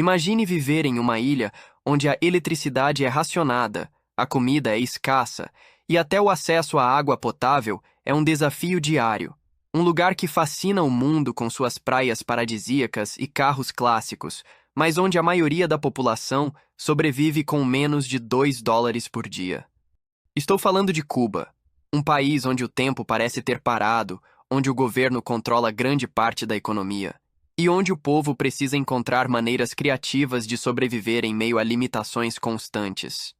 Imagine viver em uma ilha onde a eletricidade é racionada, a comida é escassa e até o acesso à água potável é um desafio diário. Um lugar que fascina o mundo com suas praias paradisíacas e carros clássicos, mas onde a maioria da população sobrevive com menos de $2 por dia. Estou falando de Cuba, um país onde o tempo parece ter parado, onde o governo controla grande parte da economia e onde o povo precisa encontrar maneiras criativas de sobreviver em meio a limitações constantes.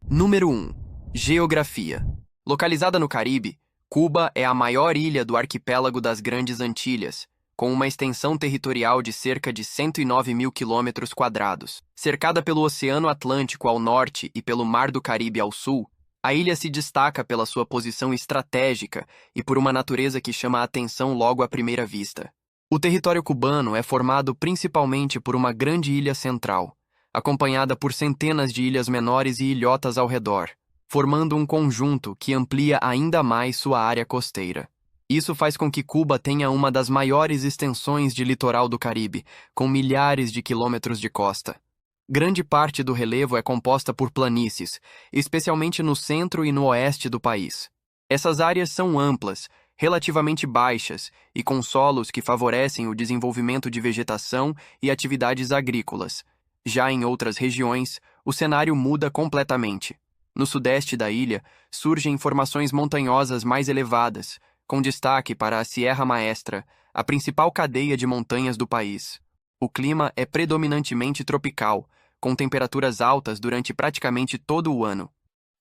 Número 1. Geografia. Localizada no Caribe, Cuba é a maior ilha do arquipélago das Grandes Antilhas, com uma extensão territorial de cerca de 109 mil quilômetros quadrados. Cercada pelo Oceano Atlântico ao norte e pelo Mar do Caribe ao sul, a ilha se destaca pela sua posição estratégica e por uma natureza que chama a atenção logo à primeira vista. O território cubano é formado principalmente por uma grande ilha central, acompanhada por centenas de ilhas menores e ilhotas ao redor, formando um conjunto que amplia ainda mais sua área costeira. Isso faz com que Cuba tenha uma das maiores extensões de litoral do Caribe, com milhares de quilômetros de costa. Grande parte do relevo é composta por planícies, especialmente no centro e no oeste do país. Essas áreas são amplas, relativamente baixas e com solos que favorecem o desenvolvimento de vegetação e atividades agrícolas. Já em outras regiões, o cenário muda completamente. No sudeste da ilha, surgem formações montanhosas mais elevadas, com destaque para a Sierra Maestra, a principal cadeia de montanhas do país. O clima é predominantemente tropical, com temperaturas altas durante praticamente todo o ano.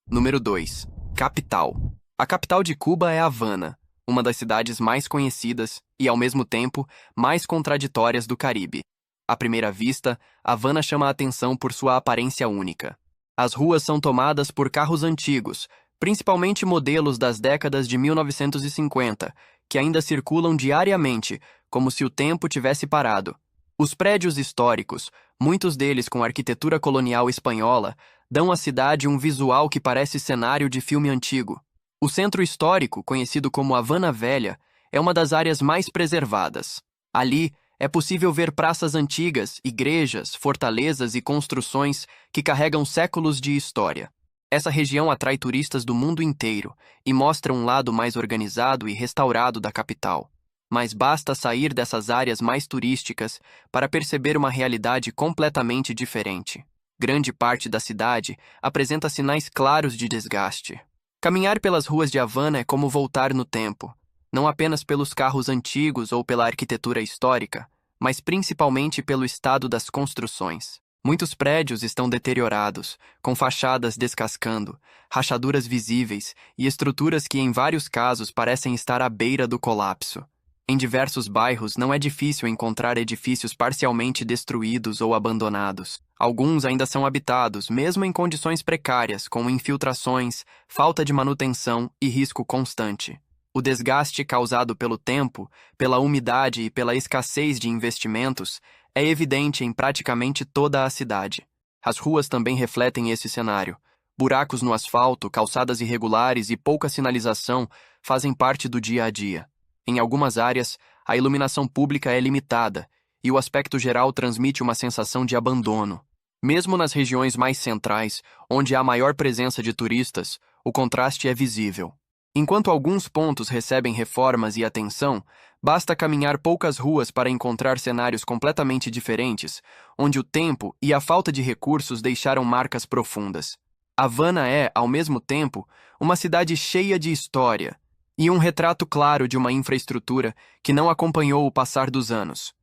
Número 2. Capital. A capital de Cuba é Havana, uma das cidades mais conhecidas e, ao mesmo tempo, mais contraditórias do Caribe. À primeira vista, Havana chama a atenção por sua aparência única. As ruas são tomadas por carros antigos, principalmente modelos das décadas de 1950, que ainda circulam diariamente, como se o tempo tivesse parado. Os prédios históricos, muitos deles com arquitetura colonial espanhola, dão à cidade um visual que parece cenário de filme antigo. O centro histórico, conhecido como Havana Velha, é uma das áreas mais preservadas. Ali, é possível ver praças antigas, igrejas, fortalezas e construções que carregam séculos de história. Essa região atrai turistas do mundo inteiro e mostra um lado mais organizado e restaurado da capital. Mas basta sair dessas áreas mais turísticas para perceber uma realidade completamente diferente. Grande parte da cidade apresenta sinais claros de desgaste. Caminhar pelas ruas de Havana é como voltar no tempo, não apenas pelos carros antigos ou pela arquitetura histórica, mas principalmente pelo estado das construções. Muitos prédios estão deteriorados, com fachadas descascando, rachaduras visíveis e estruturas que em vários casos parecem estar à beira do colapso. Em diversos bairros não é difícil encontrar edifícios parcialmente destruídos ou abandonados. Alguns ainda são habitados, mesmo em condições precárias, com infiltrações, falta de manutenção e risco constante. O desgaste causado pelo tempo, pela umidade e pela escassez de investimentos é evidente em praticamente toda a cidade. As ruas também refletem esse cenário. Buracos no asfalto, calçadas irregulares e pouca sinalização fazem parte do dia a dia. Em algumas áreas, a iluminação pública é limitada e o aspecto geral transmite uma sensação de abandono. Mesmo nas regiões mais centrais, onde há maior presença de turistas, o contraste é visível. Enquanto alguns pontos recebem reformas e atenção, basta caminhar poucas ruas para encontrar cenários completamente diferentes, onde o tempo e a falta de recursos deixaram marcas profundas. Havana é, ao mesmo tempo, uma cidade cheia de história e um retrato claro de uma infraestrutura que não acompanhou o passar dos anos.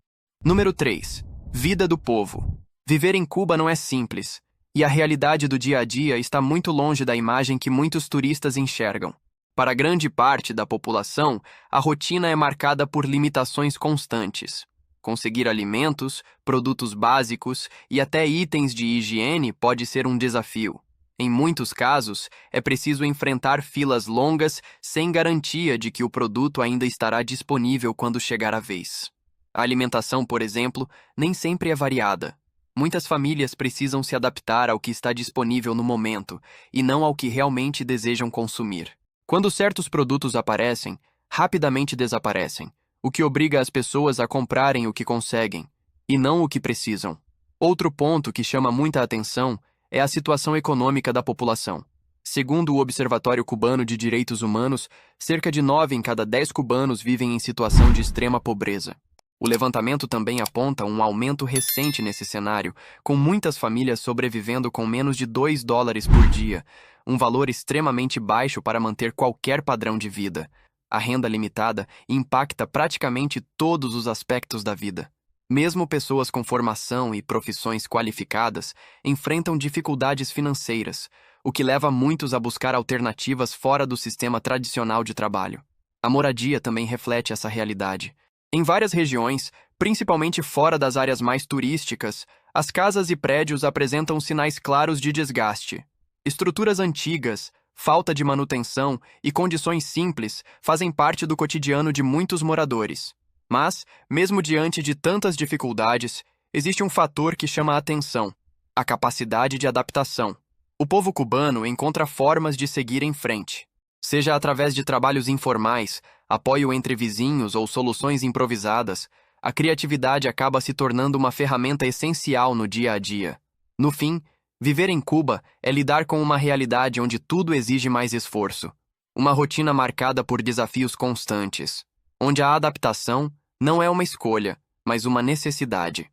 Número 3. Vida do povo. Viver em Cuba não é simples, e a realidade do dia a dia está muito longe da imagem que muitos turistas enxergam. Para grande parte da população, a rotina é marcada por limitações constantes. Conseguir alimentos, produtos básicos e até itens de higiene pode ser um desafio. Em muitos casos, é preciso enfrentar filas longas sem garantia de que o produto ainda estará disponível quando chegar a vez. A alimentação, por exemplo, nem sempre é variada. Muitas famílias precisam se adaptar ao que está disponível no momento e não ao que realmente desejam consumir. Quando certos produtos aparecem, rapidamente desaparecem, o que obriga as pessoas a comprarem o que conseguem. e não o que precisam. Outro ponto que chama muita atenção é a situação econômica da população. Segundo o Observatório Cubano de Direitos Humanos, cerca de 9 em cada 10 cubanos vivem em situação de extrema pobreza. O levantamento também aponta um aumento recente nesse cenário, com muitas famílias sobrevivendo com menos de $2 por dia, um valor extremamente baixo para manter qualquer padrão de vida. A renda limitada impacta praticamente todos os aspectos da vida. Mesmo pessoas com formação e profissões qualificadas enfrentam dificuldades financeiras, o que leva muitos a buscar alternativas fora do sistema tradicional de trabalho. A moradia também reflete essa realidade. Em várias regiões, principalmente fora das áreas mais turísticas, as casas e prédios apresentam sinais claros de desgaste. Estruturas antigas, falta de manutenção e condições simples fazem parte do cotidiano de muitos moradores. Mas, mesmo diante de tantas dificuldades, existe um fator que chama a atenção: a capacidade de adaptação. O povo cubano encontra formas de seguir em frente. Seja através de trabalhos informais, apoio entre vizinhos ou soluções improvisadas, a criatividade acaba se tornando uma ferramenta essencial no dia a dia. No fim, viver em Cuba é lidar com uma realidade onde tudo exige mais esforço. Uma rotina marcada por desafios constantes, onde a adaptação não é uma escolha, mas uma necessidade.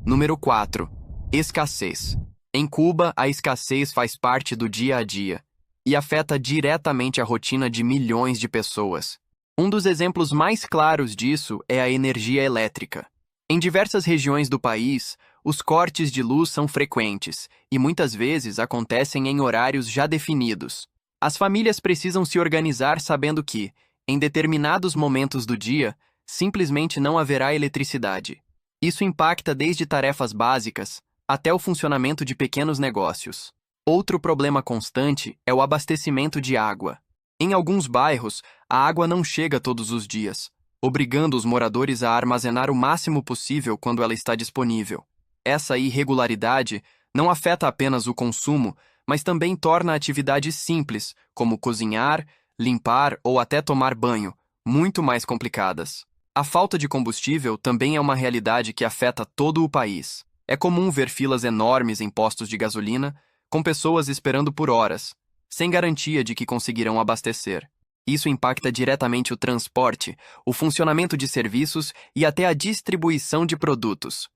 Número 4. Escassez. Em Cuba, a escassez faz parte do dia a dia e afeta diretamente a rotina de milhões de pessoas. Um dos exemplos mais claros disso é a energia elétrica. Em diversas regiões do país, os cortes de luz são frequentes e muitas vezes acontecem em horários já definidos. As famílias precisam se organizar sabendo que, em determinados momentos do dia, simplesmente não haverá eletricidade. Isso impacta desde tarefas básicas até o funcionamento de pequenos negócios. Outro problema constante é o abastecimento de água. Em alguns bairros, a água não chega todos os dias, obrigando os moradores a armazenar o máximo possível quando ela está disponível. Essa irregularidade não afeta apenas o consumo, mas também torna atividades simples, como cozinhar, limpar ou até tomar banho, muito mais complicadas. A falta de combustível também é uma realidade que afeta todo o país. É comum ver filas enormes em postos de gasolina, com pessoas esperando por horas, sem garantia de que conseguirão abastecer. Isso impacta diretamente o transporte, o funcionamento de serviços e até a distribuição de produtos.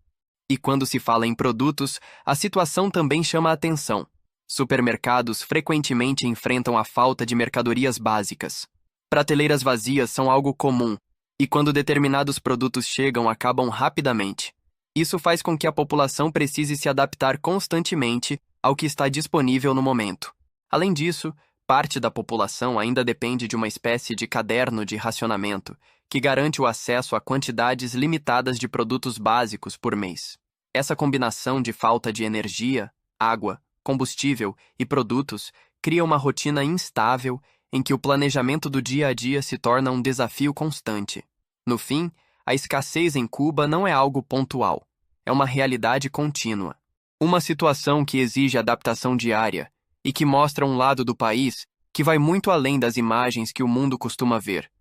E quando se fala em produtos, a situação também chama a atenção. Supermercados frequentemente enfrentam a falta de mercadorias básicas. Prateleiras vazias são algo comum, e quando determinados produtos chegam, acabam rapidamente. Isso faz com que a população precise se adaptar constantemente ao que está disponível no momento. Além disso, parte da população ainda depende de uma espécie de caderno de racionamento, que garante o acesso a quantidades limitadas de produtos básicos por mês. Essa combinação de falta de energia, água, combustível e produtos cria uma rotina instável em que o planejamento do dia a dia se torna um desafio constante. No fim, a escassez em Cuba não é algo pontual, é uma realidade contínua. Uma situação que exige adaptação diária e que mostra um lado do país que vai muito além das imagens que o mundo costuma ver.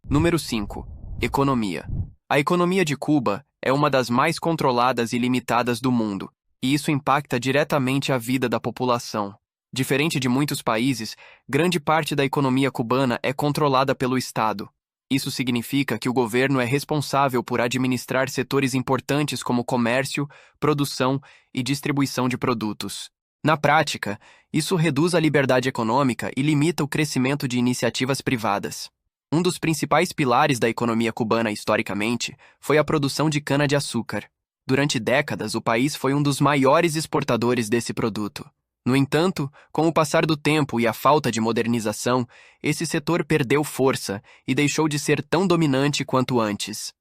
Número 5. Economia. A economia de Cuba é uma das mais controladas e limitadas do mundo, e isso impacta diretamente a vida da população. Diferente de muitos países, grande parte da economia cubana é controlada pelo Estado. Isso significa que o governo é responsável por administrar setores importantes como comércio, produção e distribuição de produtos. Na prática, isso reduz a liberdade econômica e limita o crescimento de iniciativas privadas. Um dos principais pilares da economia cubana historicamente foi a produção de cana-de-açúcar. Durante décadas, o país foi um dos maiores exportadores desse produto. No entanto, com o passar do tempo e a falta de modernização, esse setor perdeu força e deixou de ser tão dominante quanto antes.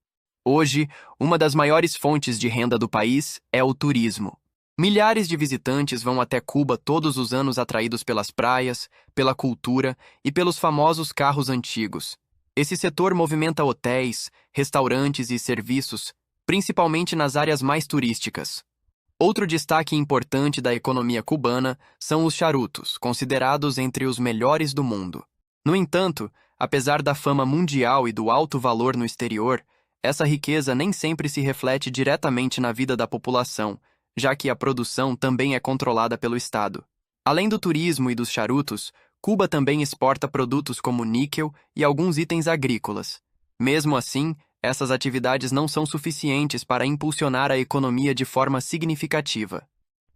Hoje, uma das maiores fontes de renda do país é o turismo. Milhares de visitantes vão até Cuba todos os anos atraídos pelas praias, pela cultura e pelos famosos carros antigos. Esse setor movimenta hotéis, restaurantes e serviços, principalmente nas áreas mais turísticas. Outro destaque importante da economia cubana são os charutos, considerados entre os melhores do mundo. No entanto, apesar da fama mundial e do alto valor no exterior, Essa riqueza nem sempre se reflete diretamente na vida da população, já que a produção também é controlada pelo Estado. Além do turismo e dos charutos, Cuba também exporta produtos como níquel e alguns itens agrícolas. Mesmo assim, essas atividades não são suficientes para impulsionar a economia de forma significativa.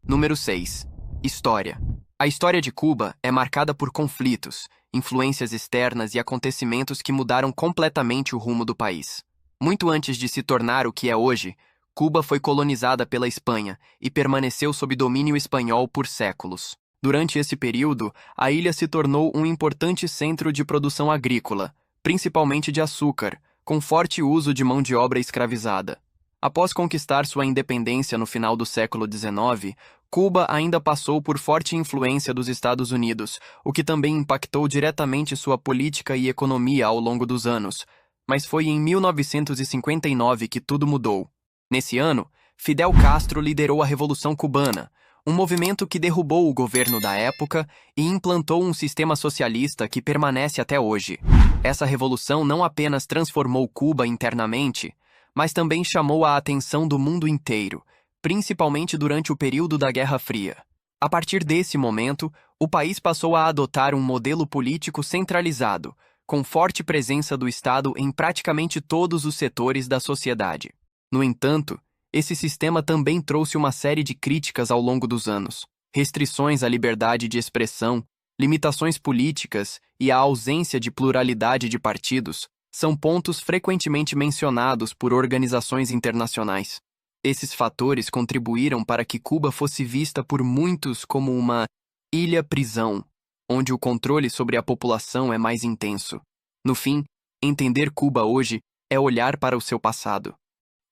Número 6. História. A história de Cuba é marcada por conflitos, influências externas e acontecimentos que mudaram completamente o rumo do país. Muito antes de se tornar o que é hoje, Cuba foi colonizada pela Espanha e permaneceu sob domínio espanhol por séculos. Durante esse período, a ilha se tornou um importante centro de produção agrícola, principalmente de açúcar, com forte uso de mão de obra escravizada. Após conquistar sua independência no final do século XIX, Cuba ainda passou por forte influência dos Estados Unidos, o que também impactou diretamente sua política e economia ao longo dos anos. Mas foi em 1959 que tudo mudou. Nesse ano, Fidel Castro liderou a Revolução Cubana, um movimento que derrubou o governo da época e implantou um sistema socialista que permanece até hoje. Essa revolução não apenas transformou Cuba internamente, mas também chamou a atenção do mundo inteiro, principalmente durante o período da Guerra Fria. A partir desse momento, o país passou a adotar um modelo político centralizado, com forte presença do Estado em praticamente todos os setores da sociedade. No entanto, esse sistema também trouxe uma série de críticas ao longo dos anos. Restrições à liberdade de expressão, limitações políticas e a ausência de pluralidade de partidos são pontos frequentemente mencionados por organizações internacionais. Esses fatores contribuíram para que Cuba fosse vista por muitos como uma ilha-prisão, onde o controle sobre a população é mais intenso. No fim, entender Cuba hoje é olhar para o seu passado.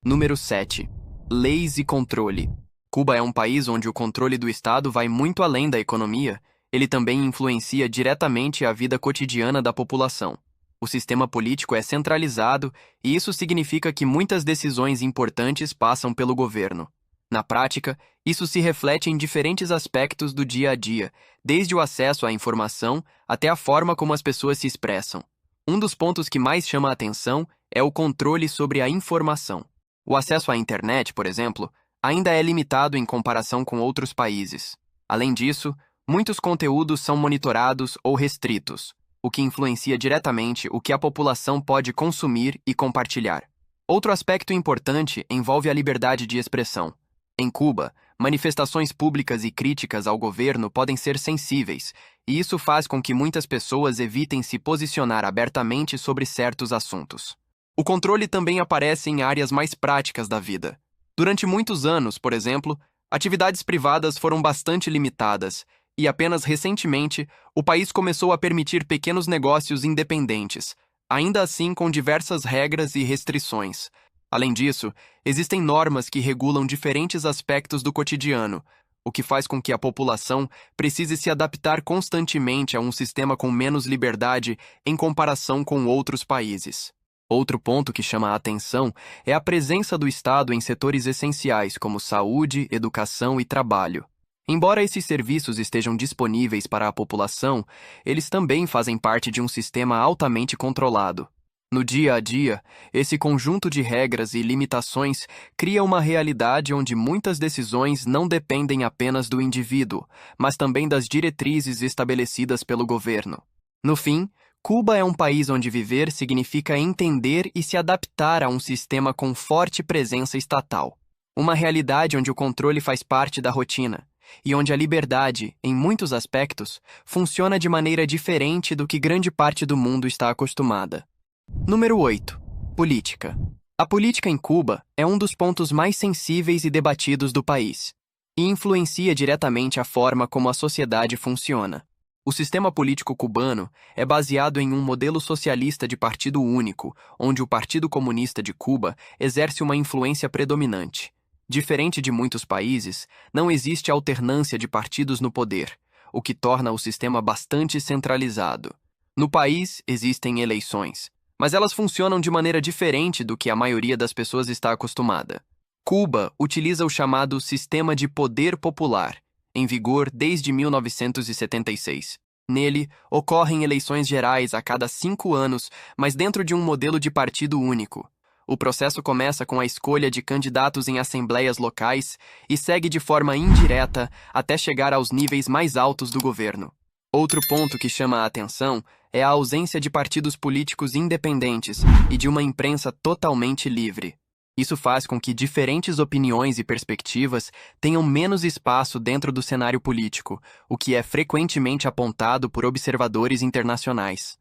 Número 7. Leis e controle. Cuba é um país onde o controle do Estado vai muito além da economia. Ele também influencia diretamente a vida cotidiana da população. O sistema político é centralizado e isso significa que muitas decisões importantes passam pelo governo. Na prática, isso se reflete em diferentes aspectos do dia a dia, desde o acesso à informação até a forma como as pessoas se expressam. Um dos pontos que mais chama a atenção é o controle sobre a informação. O acesso à internet, por exemplo, ainda é limitado em comparação com outros países. Além disso, muitos conteúdos são monitorados ou restritos, o que influencia diretamente o que a população pode consumir e compartilhar. Outro aspecto importante envolve a liberdade de expressão. Em Cuba, manifestações públicas e críticas ao governo podem ser sensíveis, e isso faz com que muitas pessoas evitem se posicionar abertamente sobre certos assuntos. O controle também aparece em áreas mais práticas da vida. Durante muitos anos, por exemplo, atividades privadas foram bastante limitadas, e apenas recentemente o país começou a permitir pequenos negócios independentes, ainda assim com diversas regras e restrições. Além disso, existem normas que regulam diferentes aspectos do cotidiano, o que faz com que a população precise se adaptar constantemente a um sistema com menos liberdade em comparação com outros países. Outro ponto que chama a atenção é a presença do Estado em setores essenciais como saúde, educação e trabalho. Embora esses serviços estejam disponíveis para a população, eles também fazem parte de um sistema altamente controlado. No dia a dia, esse conjunto de regras e limitações cria uma realidade onde muitas decisões não dependem apenas do indivíduo, mas também das diretrizes estabelecidas pelo governo. No fim, Cuba é um país onde viver significa entender e se adaptar a um sistema com forte presença estatal. Uma realidade onde o controle faz parte da rotina, e onde a liberdade, em muitos aspectos, funciona de maneira diferente do que grande parte do mundo está acostumada. Número 8. Política. A política em Cuba é um dos pontos mais sensíveis e debatidos do país, e influencia diretamente a forma como a sociedade funciona. O sistema político cubano é baseado em um modelo socialista de partido único, onde o Partido Comunista de Cuba exerce uma influência predominante. Diferente de muitos países, não existe alternância de partidos no poder, o que torna o sistema bastante centralizado. No país, existem eleições, mas elas funcionam de maneira diferente do que a maioria das pessoas está acostumada. Cuba utiliza o chamado Sistema de Poder Popular, em vigor desde 1976. Nele, ocorrem eleições gerais a cada 5 anos, mas dentro de um modelo de partido único. O processo começa com a escolha de candidatos em assembleias locais e segue de forma indireta até chegar aos níveis mais altos do governo. Outro ponto que chama a atenção é a ausência de partidos políticos independentes e de uma imprensa totalmente livre. Isso faz com que diferentes opiniões e perspectivas tenham menos espaço dentro do cenário político, o que é frequentemente apontado por observadores internacionais.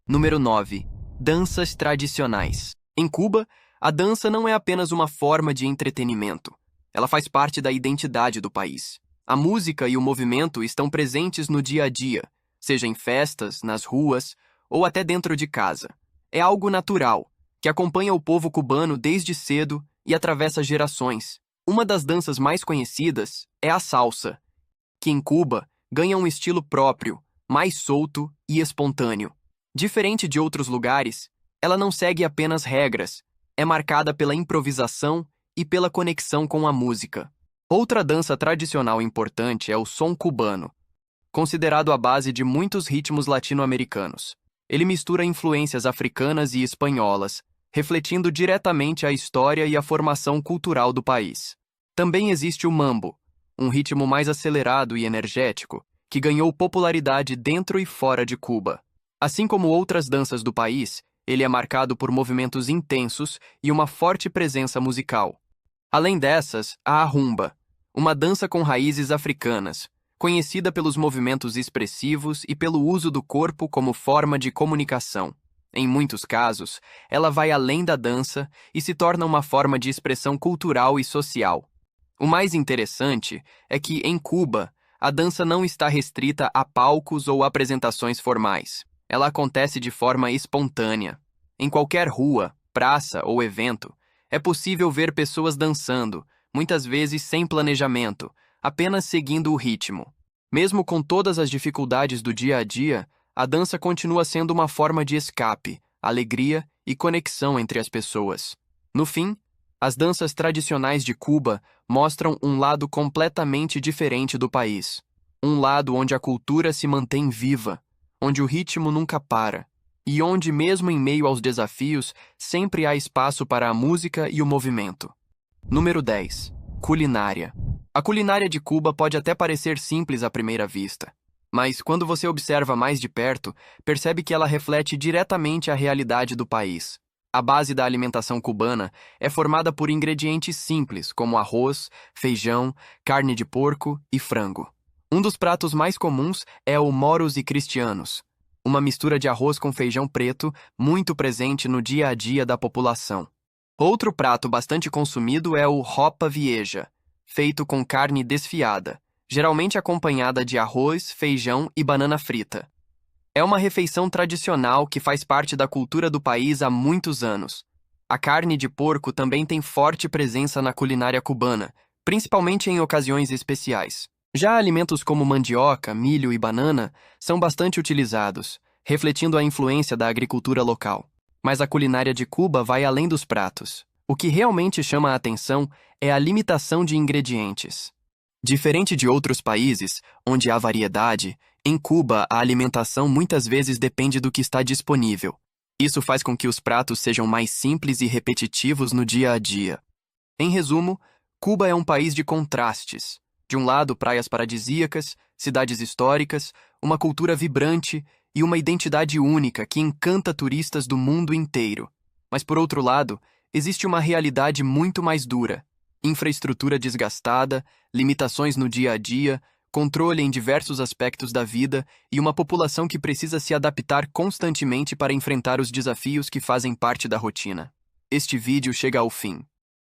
Número 9. Danças tradicionais. Em Cuba, a dança não é apenas uma forma de entretenimento. Ela faz parte da identidade do país. A música e o movimento estão presentes no dia a dia, seja em festas, nas ruas ou até dentro de casa. É algo natural, que acompanha o povo cubano desde cedo e atravessa gerações. Uma das danças mais conhecidas é a salsa, que em Cuba ganha um estilo próprio, mais solto e espontâneo. Diferente de outros lugares, ela não segue apenas regras, é marcada pela improvisação e pela conexão com a música. Outra dança tradicional importante é o son cubano, considerado a base de muitos ritmos latino-americanos. Ele mistura influências africanas e espanholas, refletindo diretamente a história e a formação cultural do país. Também existe o mambo, um ritmo mais acelerado e energético, que ganhou popularidade dentro e fora de Cuba. Assim como outras danças do país, ele é marcado por movimentos intensos e uma forte presença musical. Além dessas, há a rumba, uma dança com raízes africanas, conhecida pelos movimentos expressivos e pelo uso do corpo como forma de comunicação. Em muitos casos, ela vai além da dança e se torna uma forma de expressão cultural e social. O mais interessante é que, em Cuba, a dança não está restrita a palcos ou apresentações formais. Ela acontece de forma espontânea. Em qualquer rua, praça ou evento, é possível ver pessoas dançando, muitas vezes sem planejamento, apenas seguindo o ritmo. Mesmo com todas as dificuldades do dia a dia, a dança continua sendo uma forma de escape, alegria e conexão entre as pessoas. No fim, as danças tradicionais de Cuba mostram um lado completamente diferente do país. Um lado onde a cultura se mantém viva, onde o ritmo nunca para, e onde, mesmo em meio aos desafios, sempre há espaço para a música e o movimento. Número 10. Culinária. A culinária de Cuba pode até parecer simples à primeira vista, mas quando você observa mais de perto, percebe que ela reflete diretamente a realidade do país. A base da alimentação cubana é formada por ingredientes simples, como arroz, feijão, carne de porco e frango. Um dos pratos mais comuns é o moros e cristianos, uma mistura de arroz com feijão preto muito presente no dia a dia da população. Outro prato bastante consumido é o ropa vieja, feito com carne desfiada, geralmente acompanhada de arroz, feijão e banana frita. É uma refeição tradicional que faz parte da cultura do país há muitos anos. A carne de porco também tem forte presença na culinária cubana, principalmente em ocasiões especiais. Já alimentos como mandioca, milho e banana são bastante utilizados, refletindo a influência da agricultura local. Mas a culinária de Cuba vai além dos pratos. O que realmente chama a atenção é a limitação de ingredientes. Diferente de outros países, onde há variedade, em Cuba a alimentação muitas vezes depende do que está disponível. Isso faz com que os pratos sejam mais simples e repetitivos no dia a dia. Em resumo, Cuba é um país de contrastes. De um lado, praias paradisíacas, cidades históricas, uma cultura vibrante e uma identidade única que encanta turistas do mundo inteiro. Mas, por outro lado, existe uma realidade muito mais dura. Infraestrutura desgastada, limitações no dia a dia, controle em diversos aspectos da vida e uma população que precisa se adaptar constantemente para enfrentar os desafios que fazem parte da rotina. Este vídeo chega ao fim.